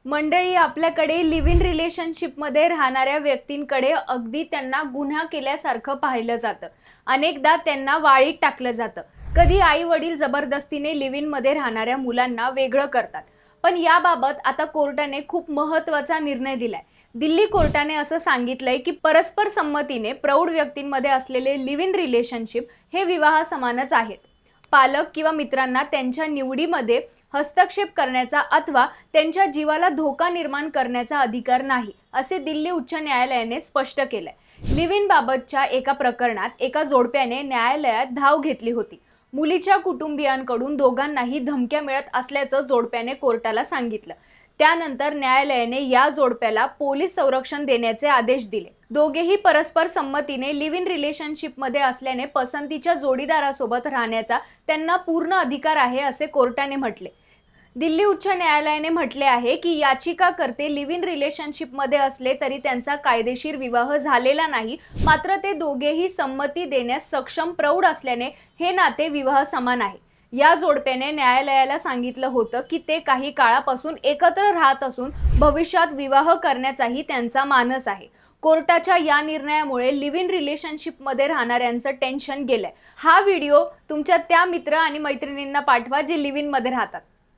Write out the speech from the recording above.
मंडळी, आपल्याकडे live in रिलेशनशिपमध्ये राहणाऱ्या व्यक्तींकडे अगदी त्यांना गुन्हा केल्यासारखं पाहिलं जातं। अनेकदा त्यांना वाळीत टाकलं जातं। कधी आई वडील जबरदस्तीने लिव्ह इन मध्ये राहणाऱ्या मुलांना वेगळं करतात। पण याबाबत आता कोर्टाने खूप महत्त्वाचा निर्णय दिलाय। दिल्ली कोर्टाने असं सांगितलंय की परस्पर संमतीने प्रौढ व्यक्तींमध्ये असलेले लिव्ह इन रिलेशनशिप हे विवाह समानच आहेत। पालक किंवा मित्रांना त्यांच्या निवडीमध्ये हस्तक्षेप करण्याचा अथवा त्यांच्या जीवाला धोका निर्माण करण्याचा अधिकार नाही, असे दिल्ली उच्च न्यायालयाने स्पष्ट केलंय। लिव्ह इन बाबतच्या एका प्रकरणात एका जोडप्याने न्यायालयात धाव घेतली होती। मुलीच्या कुटुंबियांकडून दोघांनाही धमक्या मिळत असल्याचं जोडप्याने कोर्टाला सांगितलं। त्यानंतर न्यायालयाने या जोडप्याला पोलीस संरक्षण देण्याचे आदेश दिले। दोघेही परस्पर संमतीने लिव्ह इन रिलेशनशिपमध्ये असल्याने पसंतीच्या जोडीदारासोबत राहण्याचा त्यांना पूर्ण अधिकार आहे, असे कोर्टाने म्हटले। दिल्ली उच्च न्यायालयाने म्हटले आहे की याचिकाकर्ते लिव्ह इन रिलेशनशिपमध्ये असले तरी त्यांचा कायदेशीर विवाह झालेला नाही, मात्र ते दोघेही संमती देण्यास सक्षम प्रौढ असल्याने हे नाते विवाह समान आहे। या जोडप्याने न्यायालयाला सांगितलं होतं की ते काही काळापासून एकत्र राहत असून भविष्यात विवाह करण्याचाही त्यांचा मानस आहे। कोर्टाच्या या निर्णयामुळे लिव्ह इन रिलेशनशिपमध्ये राहणाऱ्यांचं टेन्शन गेलंय। हा व्हिडिओ तुमच्या त्या मित्र आणि मैत्रिणींना पाठवा जे लिव्ह इन मध्ये राहतात।